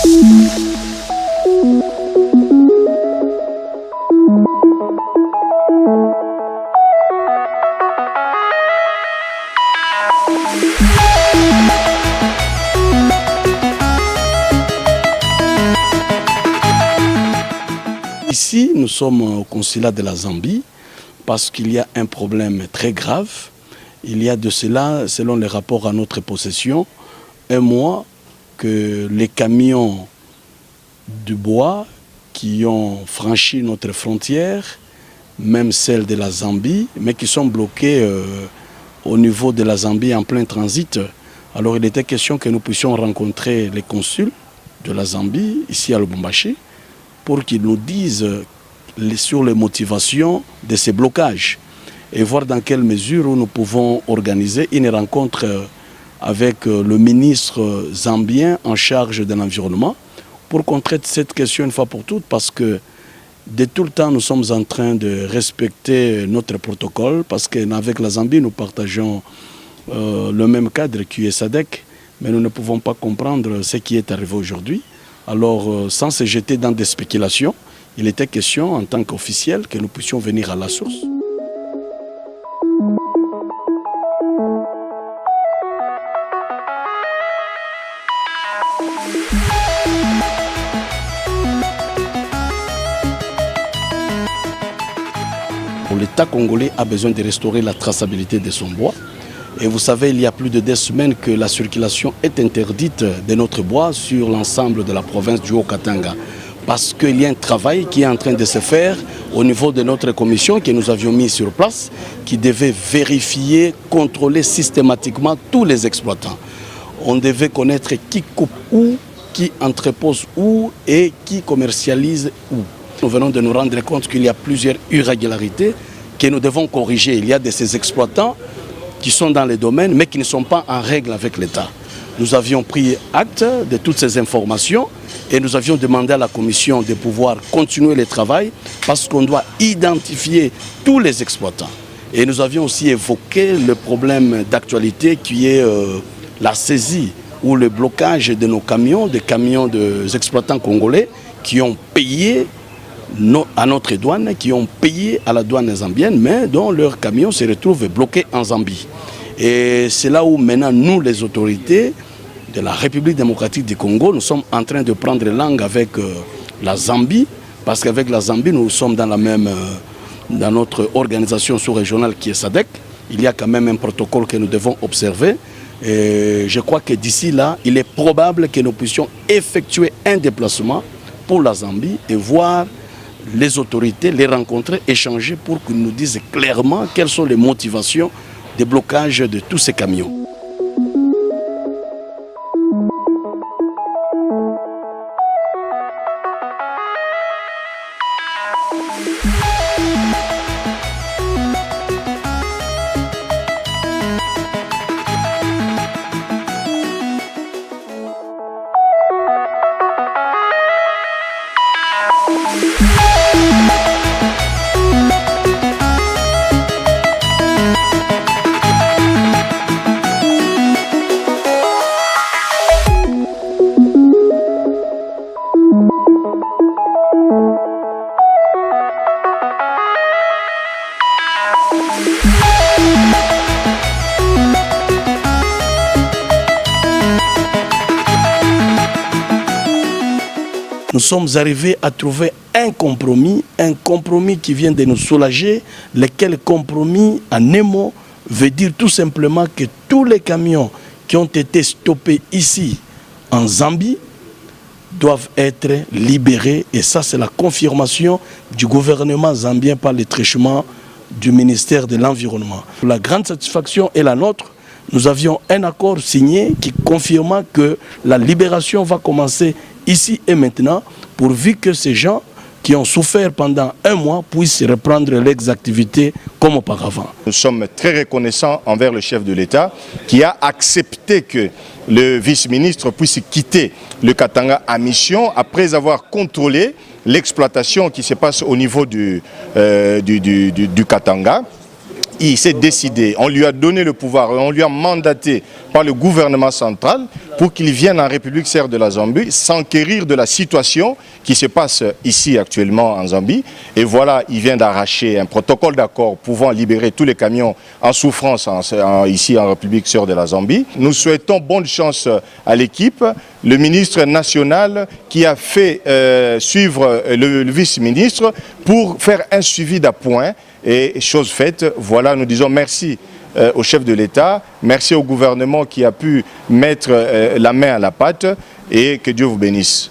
Ici, nous sommes au consulat de la Zambie parce qu'il y a un problème très grave. Il y a de cela, selon les rapports à notre possession, un mois que les camions du bois qui ont franchi notre frontière, même celle de la Zambie, mais qui sont bloqués au niveau de la Zambie en plein transit. Alors il était question que nous puissions rencontrer les consuls de la Zambie, ici à Lubumbashi, pour qu'ils nous disent sur les motivations de ces blocages et voir dans quelle mesure nous pouvons organiser une rencontre avec le ministre zambien en charge de l'environnement pour qu'on traite cette question une fois pour toutes, parce que de tout le temps nous sommes en train de respecter notre protocole, parce qu'avec la Zambie nous partageons le même cadre qui est SADC, mais nous ne pouvons pas comprendre ce qui est arrivé aujourd'hui. Alors, sans se jeter dans des spéculations, il était question, en tant qu'officiel, que nous puissions venir à la source. L'État congolais a besoin de restaurer la traçabilité de son bois. Et vous savez, il y a plus de 2 semaines que la circulation est interdite de notre bois sur l'ensemble de la province du Haut-Katanga. Parce qu'il y a un travail qui est en train de se faire au niveau de notre commission que nous avions mis sur place, qui devait vérifier, contrôler systématiquement tous les exploitants. On devait connaître qui coupe où, qui entrepose où et qui commercialise où. Nous venons de nous rendre compte qu'il y a plusieurs irrégularités que nous devons corriger. Il y a de ces exploitants qui sont dans les domaines, mais qui ne sont pas en règle avec l'État. Nous avions pris acte de toutes ces informations et nous avions demandé à la commission de pouvoir continuer le travail parce qu'on doit identifier tous les exploitants. Et nous avions aussi évoqué le problème d'actualité qui est la saisie ou le blocage de nos camions, des camions des exploitants congolais qui ont payé à notre douane, qui ont payé à la douane zambienne, mais dont leurs camions se retrouvent bloqués en Zambie. Et c'est là où maintenant nous, les autorités de la République démocratique du Congo, nous sommes en train de prendre langue avec la Zambie, parce qu'avec la Zambie, nous sommes dans notre organisation sous-régionale qui est SADC. Il y a quand même un protocole que nous devons observer. Et je crois que d'ici là, il est probable que nous puissions effectuer un déplacement pour la Zambie et voir les autorités, les rencontrer, échanger pour qu'ils nous disent clairement quelles sont les motivations de blocage de tous ces camions. Nous sommes arrivés à trouver un compromis qui vient de nous soulager, lequel compromis, en un mot, veut dire tout simplement que tous les camions qui ont été stoppés ici, en Zambie, doivent être libérés. Et ça, c'est la confirmation du gouvernement zambien par le truchement du ministère de l'Environnement. La grande satisfaction est la nôtre. Nous avions un accord signé qui confirma que la libération va commencer ici et maintenant, pourvu que ces gens qui ont souffert pendant un mois puissent reprendre leurs activités comme auparavant. Nous sommes très reconnaissants envers le chef de l'État qui a accepté que le vice-ministre puisse quitter le Katanga à mission après avoir contrôlé l'exploitation qui se passe au niveau du Katanga. Il s'est décidé, on lui a donné le pouvoir, on lui a mandaté par le gouvernement central pour qu'il vienne en République sœur de la Zambie, s'enquérir de la situation qui se passe ici actuellement en Zambie. Et voilà, il vient d'arracher un protocole d'accord pouvant libérer tous les camions en souffrance ici en République sœur de la Zambie. Nous souhaitons bonne chance à l'équipe. Le ministre national qui a fait suivre le vice-ministre pour faire un suivi d'appoint. Et chose faite, voilà, nous disons merci au chef de l'État, merci au gouvernement qui a pu mettre la main à la pâte et que Dieu vous bénisse.